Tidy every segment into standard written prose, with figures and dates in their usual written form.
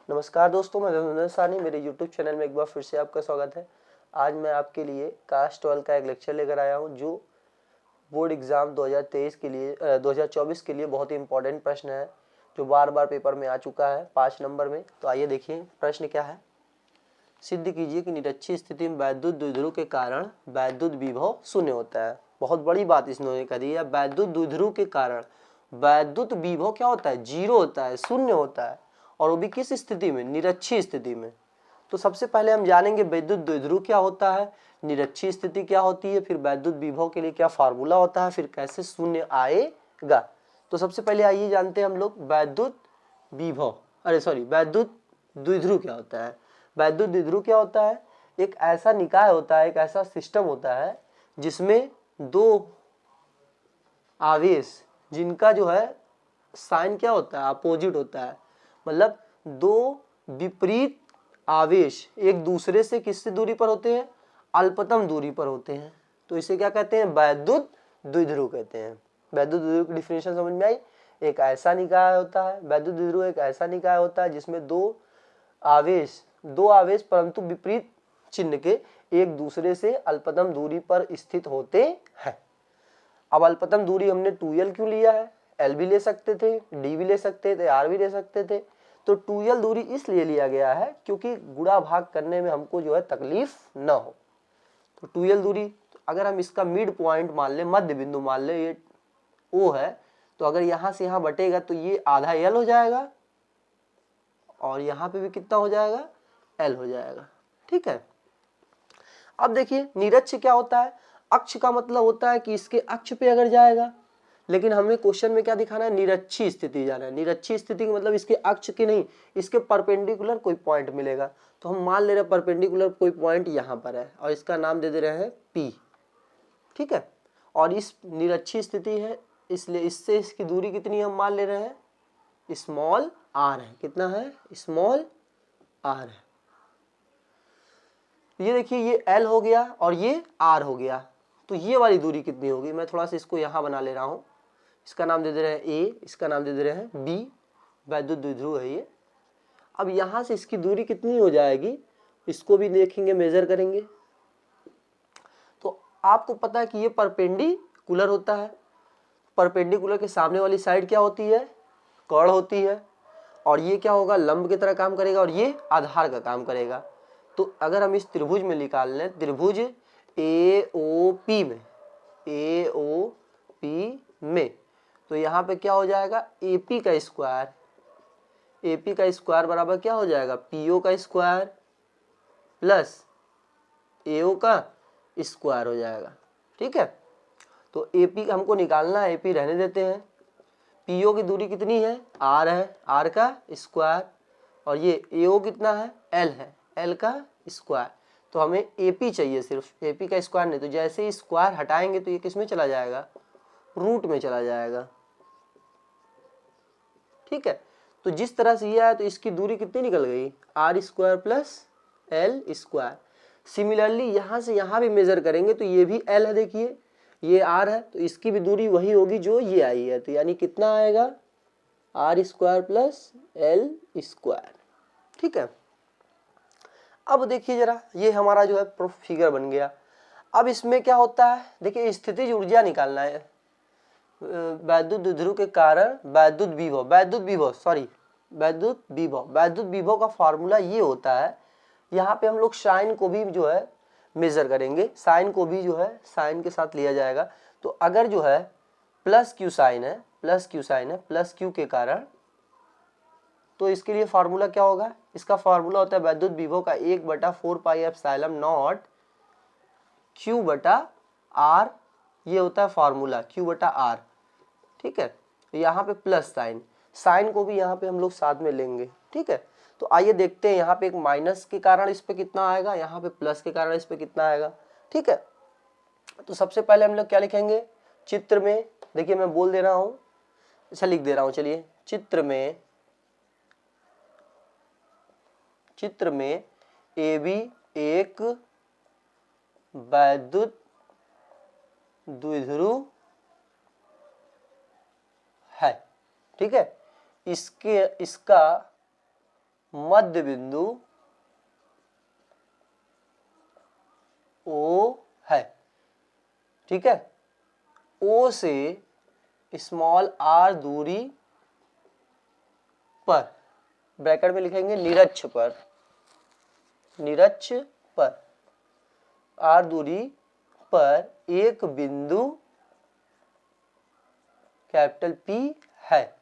नमस्कार दोस्तों, मैं धर्मेंद्र सानी। मेरे YouTube चैनल में एक बार फिर से आपका स्वागत है। आज मैं आपके लिए क्लास 12 का एक लेक्चर लेकर आया हूं जो बोर्ड एग्ज़ाम 2023 के लिए 2024 के लिए बहुत ही इंपॉर्टेंट प्रश्न है, जो बार बार पेपर में आ चुका है 5 नंबर में। तो आइए देखिए प्रश्न क्या है। सिद्ध कीजिए कि निरक्षीय स्थिति में वैद्युत द्विध्रुव के कारण वैद्युत विभव शून्य होता है। बहुत बड़ी बात इसने कह दी है, वैद्युत द्विध्रुव के कारण वैद्युत विभव क्या होता है, जीरो होता है, शून्य होता है। और वो भी किस स्थिति में, निरक्षीय स्थिति में। तो सबसे पहले हम जानेंगे वैद्युत द्विध्रुव क्या होता है, निरक्षीय स्थिति क्या होती है, फिर वैद्युत विभव के लिए क्या फार्मूला होता है, फिर कैसे शून्य आएगा। तो सबसे पहले आइए जानते हैं हम लोग वैद्युत विभव, वैद्युत द्विध्रुव क्या होता है। वैद्युत द्विध्रुव क्या होता है, एक ऐसा निकाय होता है, एक ऐसा सिस्टम होता है जिसमें दो आवेश जिनका जो है साइन क्या होता है, अपोजिट होता है। मतलब दो विपरीत आवेश एक दूसरे से किससे दूरी पर होते हैं, अल्पतम दूरी पर होते हैं। तो इसे क्या कहते हैं, वैद्युत द्विध्रुव कहते हैं। वैद्युत द्विध्रुव की डिफिनेशन समझ में आई। एक ऐसा निकाय होता है, वैद्युत द्विध्रुव एक ऐसा निकाय होता है जिसमें दो आवेश परंतु विपरीत चिन्ह के एक दूसरे से अल्पतम दूरी पर स्थित होते हैं। अब अल्पतम दूरी हमने 2l क्यों लिया है, l भी ले सकते थे, d भी ले सकते थे, r भी ले सकते थे। तो 2l दूरी इसलिए लिया गया है क्योंकि गुणा भाग करने में हमको जो है तकलीफ न हो। तो 2l दूरी, अगर हम इसका मिड पॉइंट मान ले, मध्य बिंदु मान ले, ये O है, तो अगर यहां से यहां बटेगा तो ये आधा l हो जाएगा और यहां पे भी कितना हो जाएगा, l हो जाएगा। ठीक है। अब देखिए निरक्ष क्या होता है, अक्ष का मतलब होता है कि इसके अक्ष पे अगर जाएगा, लेकिन हमें क्वेश्चन में क्या दिखाना है, निरक्षीय स्थिति जाना है। निरक्षीय स्थिति का मतलब इसके अक्ष के नहीं, इसके परपेंडिकुलर कोई पॉइंट मिलेगा। तो हम मान ले रहे हैं परपेंडिकुलर कोई पॉइंट यहाँ पर है और इसका नाम दे दे रहे हैं P। ठीक है। और इस निरक्षीय स्थिति है, इसलिए इससे इसकी दूरी कितनी हम मान ले रहे हैं, स्मॉल r है। कितना है, स्मॉल r है। ये देखिए ये L हो गया और ये R हो गया। तो ये वाली दूरी कितनी होगी, मैं थोड़ा सा इसको यहाँ बना ले रहा हूँ। इसका नाम दे दे रहे हैं A, इसका नाम दे दे रहे हैं B। वैद्युत द्विध्रुव है ये। अब यहाँ से इसकी दूरी कितनी हो जाएगी, इसको भी देखेंगे, मेजर करेंगे। तो आपको पता है कि ये परपेंडिकुलर होता है। परपेंडिकुलर के सामने वाली साइड क्या होती है, कर्ण होती है। और ये क्या होगा, लंब की तरह काम करेगा और ये आधार का काम करेगा। तो अगर हम इस त्रिभुज में निकाल लें, त्रिभुज AOP में, तो यहाँ पे क्या हो जाएगा, AP का स्क्वायर, AP का स्क्वायर बराबर क्या हो जाएगा, PO का स्क्वायर प्लस AO का स्क्वायर हो जाएगा। ठीक है। तो AP हमको निकालना है, AP रहने देते हैं। PO की दूरी कितनी है, R है, R का स्क्वायर, और ये AO कितना है, L है, L का स्क्वायर। तो हमें AP चाहिए, सिर्फ AP का स्क्वायर नहीं। तो जैसे ही स्क्वायर हटाएंगे तो ये किस में चला जाएगा, रूट में चला जाएगा। ठीक है। तो जिस तरह से ये आया तो इसकी दूरी कितनी निकल गई, R square plus L square. Similarly यहाँ से यहाँ भी मेजर करेंगे तो ये भी L है, देखिए ये R है, तो इसकी भी दूरी वही होगी जो ये आई है। तो यानी कितना आएगा, R square plus L square. ठीक है। अब देखिए जरा, ये हमारा जो है प्रूफ फिगर बन गया। अब इसमें क्या होता है, देखिए स्थितिज ऊर्जा निकालना है। वैद्युत द्विध्रुव के कारण वैद्युत विभव का फॉर्मूला ये होता है। यहाँ पे हम लोग साइन को भी जो है मेजर करेंगे, साइन को भी जो है साइन के साथ लिया जाएगा। तो अगर जो है प्लस क्यू साइन है, प्लस क्यू के कारण, तो इसके लिए फार्मूला क्या होगा, इसका फार्मूला होता है वैद्युत विभव का 1/4 पाई एप्सिलॉन नॉट Q/R। ये होता है फार्मूला Q/R। ठीक है। तो यहाँ पे प्लस साइन को भी यहाँ पे हम लोग साथ में लेंगे। ठीक है। तो आइए देखते हैं, यहाँ पे एक माइनस के कारण इस पे कितना आएगा, यहाँ पे प्लस के कारण इस पे कितना आएगा। ठीक है। तो सबसे पहले हम लोग क्या लिखेंगे, चित्र में, देखिए मैं बोल दे रहा हूँ, अच्छा लिख दे रहा हूँ, चलिए। चित्र में AB एक वैद्युत द्विध्रुव है। ठीक है। इसका मध्य बिंदु O है, ठीक है। O से स्मॉल r दूरी पर, ब्रैकेट में लिखेंगे निरक्ष पर, निरक्ष पर r दूरी पर एक बिंदु कैपिटल P है,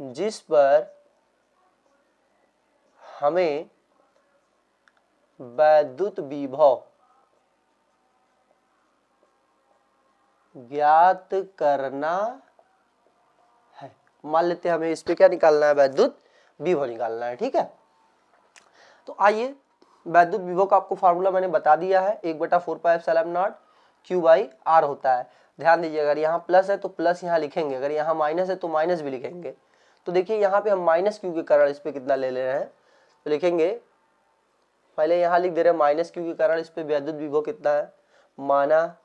जिस पर हमें वैद्युत विभव ज्ञात करना है। मान लेते हैं हमें इस पे क्या निकालना है, वैद्युत विभव निकालना है, ठीक है। तो आइए, वैद्युत विभव का आपको फार्मूला मैंने बता दिया है, 1/4πε0 Q/R होता है। ध्यान दीजिए, अगर यहाँ प्लस है तो प्लस यहाँ लिखेंगे, अगर यहाँ माइनस है तो माइनस भी लिखेंगे। तो देखिए यहाँ पे हम माइनस क्यू के कारण इस पे कितना ले रहे हैं, तो लिखेंगे, पहले यहाँ लिख दे रहे हैं माइनस क्यू के कारण इस पे वैद्युत विभव कितना है, माना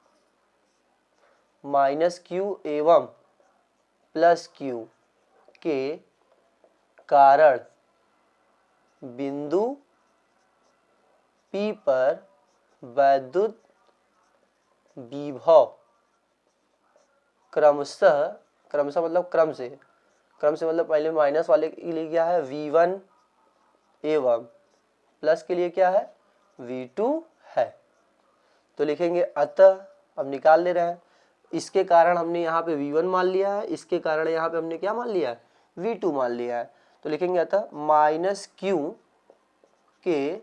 माइनस क्यू एवं प्लस क्यू के कारण बिंदु P पर वैद्युत विभव क्रमशः, क्रमशः मतलब क्रम से मतलब पहले माइनस वाले के लिए क्या है V1 एवं प्लस के लिए क्या है V2 है। तो लिखेंगे अतः, अब निकाल ले रहे हैं, इसके कारण हमने यहाँ पे V1 मान लिया है, इसके कारण यहाँ पे हमने क्या मान लिया है V2 मान लिया है। तो लिखेंगे अतः माइनस क्यू के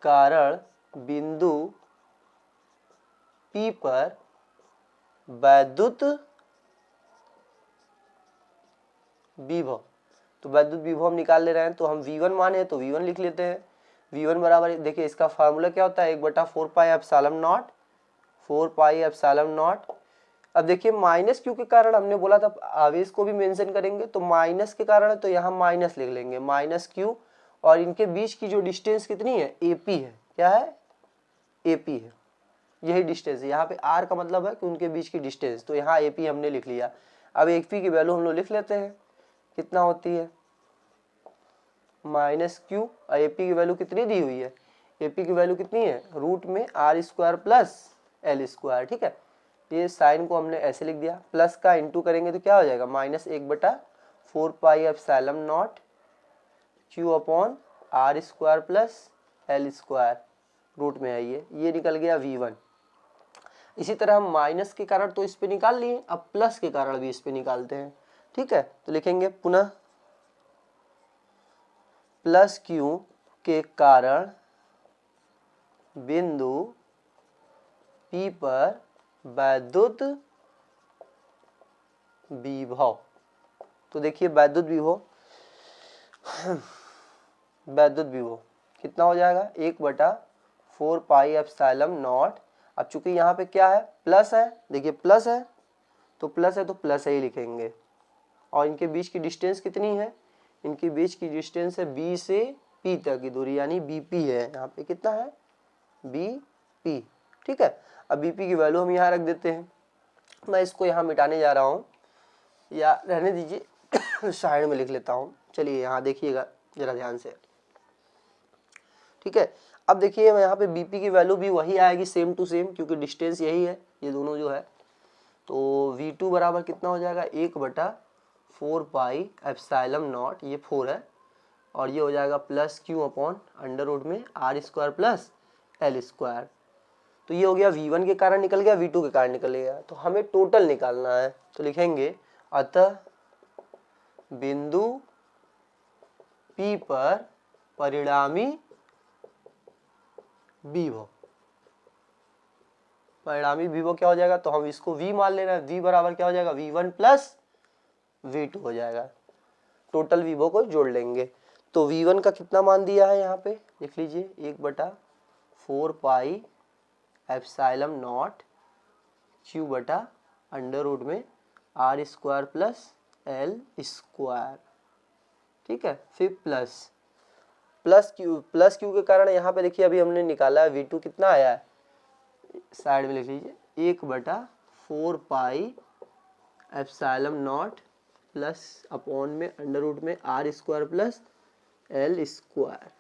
कारण बिंदु P पर वैद्युत विभव, तो वैद्युत विभव हम निकाल ले रहे हैं, तो हम V1 माने तो V1 लिख लेते हैं। V1 बराबर, देखिए इसका फार्मूला क्या होता है, 1/4πε0, 4πε0। अब देखिए माइनस क्यू के कारण हमने बोला था आवेश को भी मेंशन करेंगे, तो माइनस के कारण है तो यहाँ माइनस लिख लेंगे, माइनस क्यू, और इनके बीच की जो डिस्टेंस कितनी है AP है, क्या है AP है, यही डिस्टेंस है। यहाँ पे R का मतलब है कि उनके बीच की डिस्टेंस, तो यहाँ AP हमने लिख लिया। अब AP की वैल्यू हम लोग लिख लेते हैं, कितना होती है माइनस क्यू, और AP की वैल्यू कितनी दी हुई है, AP की वैल्यू कितनी है रूट में R² प्लस L², ठीक है। ये साइन को हमने ऐसे लिख दिया, प्लस का इंटू करेंगे तो क्या हो जाएगा -1/4πε0 Q/R² प्लस L² रूट में है, ये निकल गया V1। इसी तरह हम माइनस के कारण तो इस पे निकाल लिए, अब प्लस के कारण भी इस पे निकालते हैं, ठीक है। तो लिखेंगे पुनः प्लस क्यू के कारण बिंदु P पर वैद्युत विभव, तो देखिए वैद्युत विभव कितना हो जाएगा 1/4πε0। अब चूंकि यहाँ पे क्या है प्लस है, देखिए प्लस है तो प्लस है ही लिखेंगे, और इनके बीच की डिस्टेंस कितनी है, इनके बीच की डिस्टेंस है B से P तक की दूरी, यानी BP है, यहाँ पे कितना है BP, ठीक है। अब BP की वैल्यू हम यहाँ रख देते हैं, मैं इसको यहाँ मिटाने जा रहा हूँ, या रहने दीजिए साइड में लिख लेता हूँ। चलिए यहाँ देखिएगा जरा ध्यान से, ठीक है। अब देखिए मैं यहाँ पे BP की वैल्यू भी वही आएगी, सेम टू सेम, क्योंकि डिस्टेंस यही है ये दोनों जो है। तो V2 बराबर कितना हो जाएगा 1/4πε0, ये 4 है, और ये हो जाएगा प्लस Q/√में R² प्लस L²। तो ये हो गया V1 के कारण निकल गया, V2 के कारण निकल गया, तो हमें टोटल निकालना है। तो लिखेंगे अतः बिंदु P पर परिणामी विभव, परिणामी विभव क्या हो जाएगा, तो हम इसको V मान ले रहे हैं, V बराबर क्या हो जाएगा V1 प्लस V2 हो जाएगा, टोटल विभव को जोड़ लेंगे। तो V1 का कितना मान दिया है यहाँ पे लिख लीजिए 1/4πε0 Q/√में R² प्लस L², ठीक है। फिर प्लस क्यू के कारण यहाँ पे देखिए अभी हमने निकाला है V2 कितना आया है, साइड में लिख लीजिए 1/4πε0 प्लस अपॉन में √में R² प्लस एल स्क्वायर।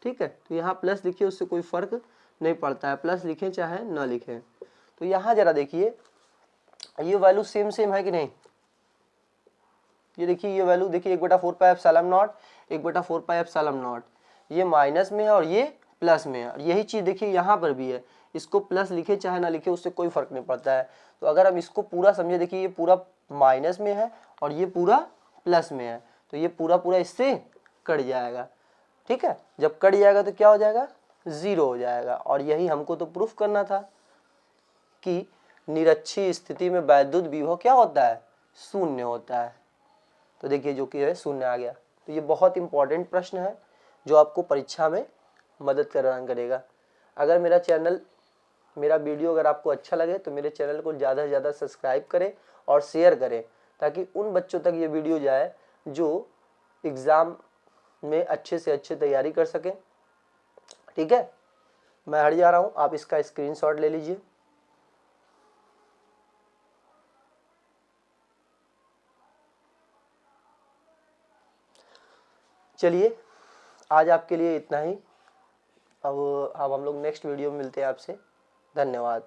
ठीक है, तो यहाँ प्लस लिखिए, उससे कोई फर्क नहीं पड़ता है, प्लस लिखें चाहे ना लिखें। तो यहाँ जरा देखिए ये वैल्यू सेम सेम है कि नहीं, ये देखिए ये वैल्यू देखिए 1/4πε0 1/4πε0, ये माइनस में है और ये प्लस में है, और यही चीज देखिए यहाँ पर भी है, इसको प्लस लिखे चाहे ना लिखे उससे कोई फर्क नहीं पड़ता है। तो अगर हम इसको पूरा समझे, देखिए ये पूरा माइनस में है और ये पूरा प्लस में है, तो ये पूरा पूरा इससे कट जाएगा। ठीक है, जब कट जाएगा तो क्या हो जाएगा, 0 हो जाएगा। और यही हमको तो प्रूफ करना था कि निरक्षीय स्थिति में वैद्युत विभव क्या होता है, शून्य होता है। तो देखिए जो कि है शून्य आ गया। तो ये बहुत इंपॉर्टेंट प्रश्न है जो आपको परीक्षा में मदद प्रदान करेगा। अगर मेरा वीडियो अगर आपको अच्छा लगे तो मेरे चैनल को ज़्यादा से ज़्यादा सब्सक्राइब करें और शेयर करें, ताकि उन बच्चों तक ये वीडियो जाए जो एग्ज़ाम में अच्छे से अच्छे तैयारी कर सकें। ठीक है, मैं हट जा रहा हूँ, आप इसका स्क्रीनशॉट ले लीजिए। चलिए आज आपके लिए इतना ही। अब हम लोग नेक्स्ट वीडियो में मिलते हैं आपसे। धन्यवाद।